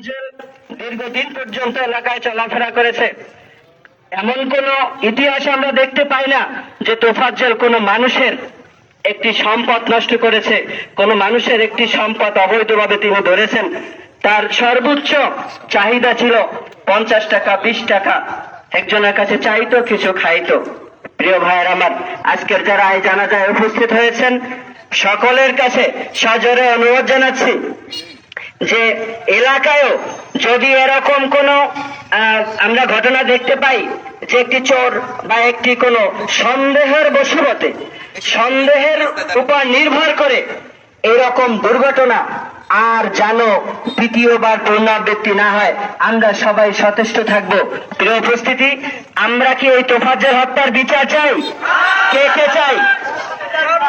দীর্ঘদিন পর্যন্ত এলাকায় চলাফেরা করেছে। এমন কোন ইতিহাসে আমরা দেখতে পাই না যে তোফাজ্জল কোনো মানুষের একটি সম্পদ নষ্ট করেছে, কোন মানুষের একটি সম্পদ অবৈধভাবে তিনি ধরেছেন। তার সর্বোচ্চ চাহিদা ছিল 50 টাকা, 20 টাকা, একজনের কাছে চাইতো, কিছু খাইতো। প্রিয় ভাইয়ের আমার, আজকের যারা এই জানাজায় উপস্থিত হয়েছেন সকলের কাছে সজোরে অনুরোধ জানাচ্ছি যে এলাকায়ও যদি এরকম কোন আমরা ঘটনা দেখতে পাই যে একটি চোর বা একটি কোন সন্দেহের বশবর্তী, সন্দেহের উপর নির্ভর করে এরকম দুর্ঘটনা আর যেন দ্বিতীয়বার পুনরাবৃত্তি না হয়, আমরা সবাই সচেষ্ট থাকবো। প্রিয় উপস্থিতি, আমরা কি এই তোফাজ্জল হত্যার বিচার চাই? কে কে চাই?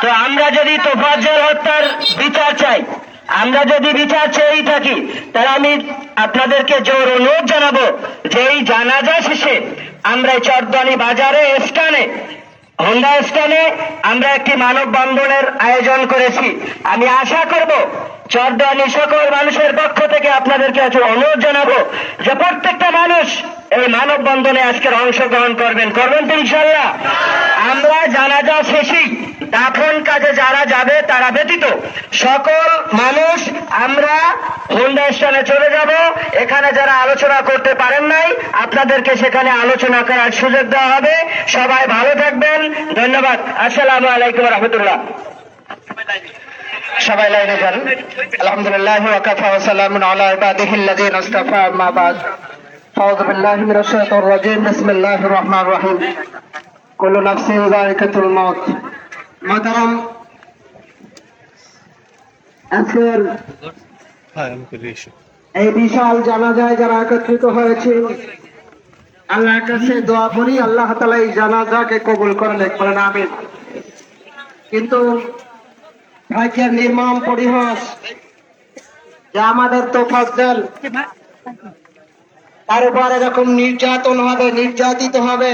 তো আমরা যদি তোফাজ্জল হত্যার বিচার চাই, আমরা যদি বিচার চেয়েই থাকি, তাহলে আমি আপনাদেরকে জোর অনুরোধ জানাবো যে এই জানাজা শেষে আমরা চরদানি বাজারে স্থানে, হোন্ডা স্থানে আমরা একটি মানববন্ধনের আয়োজন করেছি। আমি আশা করব চরদানি সকল মানুষের পক্ষ থেকে আপনাদেরকে অনুরোধ জানাবো যে প্রত্যেকটা মানুষ এই মানববন্ধনে আজকের অংশগ্রহণ করবেন তো ইনশাআল্লাহ। আমরা জানাজা শেষেই দাফন কাজে যারা যাবে তারা ব্যতীত সকল মানুষ আমরা হোন্ডা স্থানে চলে যাব। এখানে যারা আলোচনা করতে পারেন নাই, আপনাদেরকে সেখানে আলোচনা করার সুযোগ দেওয়া হবে। সবাই ভালো থাকবেন, ধন্যবাদ। আসসালামু আলাইকুম ওয়া রাহমাতুল্লাহ। সবাই লাইনে যান। আলহামদুলিল্লাহ ওয়া কাফা ওয়া সালামুন আলা ইবাদিহিল্লাযিনা ইসতাফা, আম্মা বাদ। আউযু বিল্লাহি মিনাশ শাইতানির রাজীম। বিসমিল্লাহির রহমানির রহিম। কুল্লু নাফসিন যায়িকাতুল মাউত। মাতারাম, আজকের এই বিশাল জানাজায় যারা একত্রিত হয়েছে, আল্লাহর কাছে দোয়া করি আল্লাহ তাআলা এই জানাজাকে কবুল করেন, বলেন আমিন। কিন্তু ভাগ্যের নির্মম পরিহাস যে আমাদের তোফাজ্জল তার উপর এরকম নির্যাতন হবে, নির্যাতিত হবে।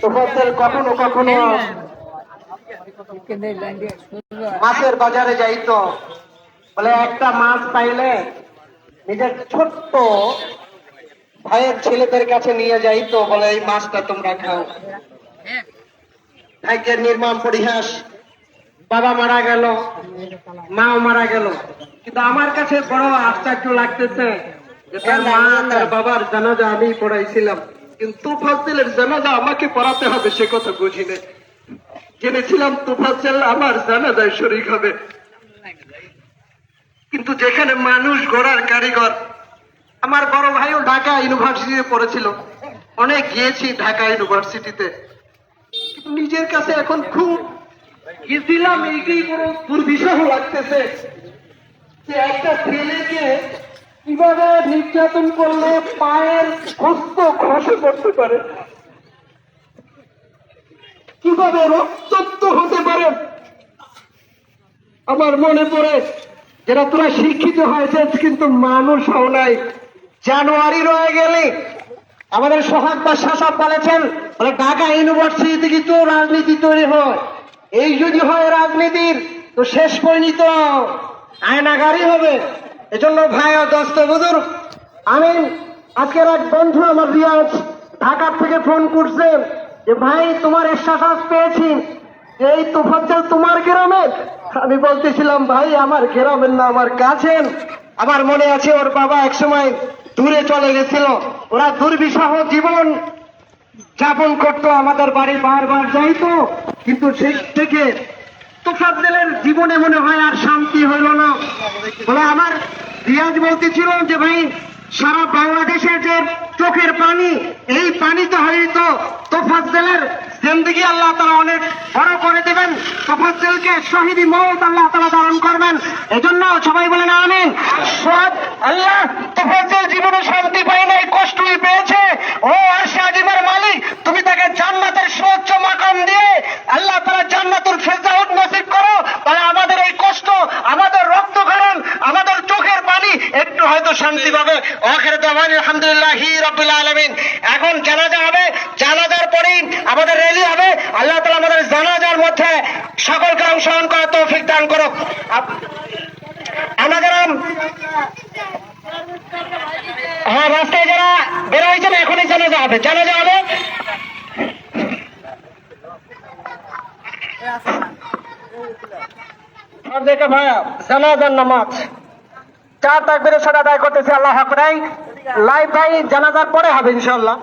তোফাজ্জল কখনো কখনো মাছের বাজারে যাইতো, বলে একটা মাছ পাইলে নিজের ছোট্ট ভাইয়ের ছেলেদের কাছে নিয়ে যাইতো, বলে এই মাছটা তোমরা খাও। ভাগ্যের নির্মম পরিহাস, বাবা মারা গেল, মাও মারা গেল, কিন্তু আমার কাছে বড় আশ্চর্য লাগতেছে যে তার মা তার বাবার জানাজা আমি পড়াইছিলাম, কিন্তু তোফাজ্জলের জানাজা আমাকে পড়াতে হবে সে কথা বুঝি না। জেনেছিলাম তোফাজ্জল আমার জানাজায় শরীক হবে, কিন্তু যেখানে মানুষ গড়ার কারিগর, আমার বড় ভাইও ঢাকা ইউনিভার্সিটিতে পড়েছিল, অনেক গিয়েছি ঢাকা ইউনিভার্সিটিতে, কিন্তু নিজের কাছে এখন খুব গেছিলাম এইটাই বড় দুর্বিষহ লাগতেছে যে একটা ছেলেকে কিভাবে নির্যাতন করলে পায়ের হস্ত খসে পড়তে পারে, কিভাবে রক্তাক্ত হতে পারে। আমার মনে পড়ে যেটা তোরা শিক্ষিত হয়েছে কিন্তু মানুষ হও নাই, জানুয়ারি রয়ে গেলে আমাদের সোহাগ বা শাসক বলেছেন, বলে ঢাকা ইউনিভার্সিটি থেকে তো রাজনীতি তৈরি হয়, এই যদি হয় রাজনীতির তো শেষ পরিণত আয়নাগারই হবে। এজন্য ভাই ও দোস্ত বুজুর্গ, আমি আজকের এক বন্ধু আমার রিয়াজ ঢাকা থেকে ফোন করছে যে ভাই তোমার স্ট্যাটাস পেয়েছি, এই তোফাজ্জল তোমার গ্রামের। আমি বলতেছিলাম ভাই আমার গ্রামের না, আমার কাছের। আমার মনে আছে ওর বাবা একসময় দূরে চলে গেছিল, ওরা দুর্বিষহ জীবন যাপন করতো, আমাদের বাড়ি বারবার যাইতো, কিন্তু সেই থেকে তোফাজ্জলের জীবনে মনে হয় আর শান্তি হইল না। বলে আমার রিয়াজ বলতেছিল যে ভাই সারা বাংলাদেশের যে চোখের পানি, এই পানিতে হয়তো তোফাজ্জলের জিন্দেগি আল্লাহ তাআলা অনেক বড় করে দেবেন, তোফাজ্জলকে শহীদি মওত আল্লাহ তাআলা দান করবেন। এজন্য সবাই বলেন আমিন। সব আল্লাহ তোফাজ্জল জীবনে শান্তি পায় নাই, কষ্টই পেয়েছে। ও আরশে আজিমের মালিক, তুমি তাকে জান্নাতের সর্বোচ্চ মাকাম দিয়ে আল্লাহ তাআলা জান্নাতুল ফেরদাউস নসিব করো, তাহলে আমাদের এই কষ্ট, আমাদের রক্তক্ষরণ, আমাদের চোখের পানি একটু হয়তো শান্তি পাবে। আখির দাওয়ানা আলহামদুলিল্লাহি রাব্বিল আলামিন। এখন জানাজা হবে, জানাজার পরেই আমাদের র্যালি হবে। আল্লাহ তাআলা আমাদের জানাজার মধ্যে সকলকে অংশগ্রহণ করার তৌফিক দান করুক। আমরা যারা জানাজা হবে, জানাজা হবে। আর দেখে ভাইয়া জানাজার নামাজ 4 তাকবীরের সাথে আদায় করতেছে। আল্লাহু আকবার। লাইভ ভাই জানাজার পরে হবে ইনশাআল্লাহ।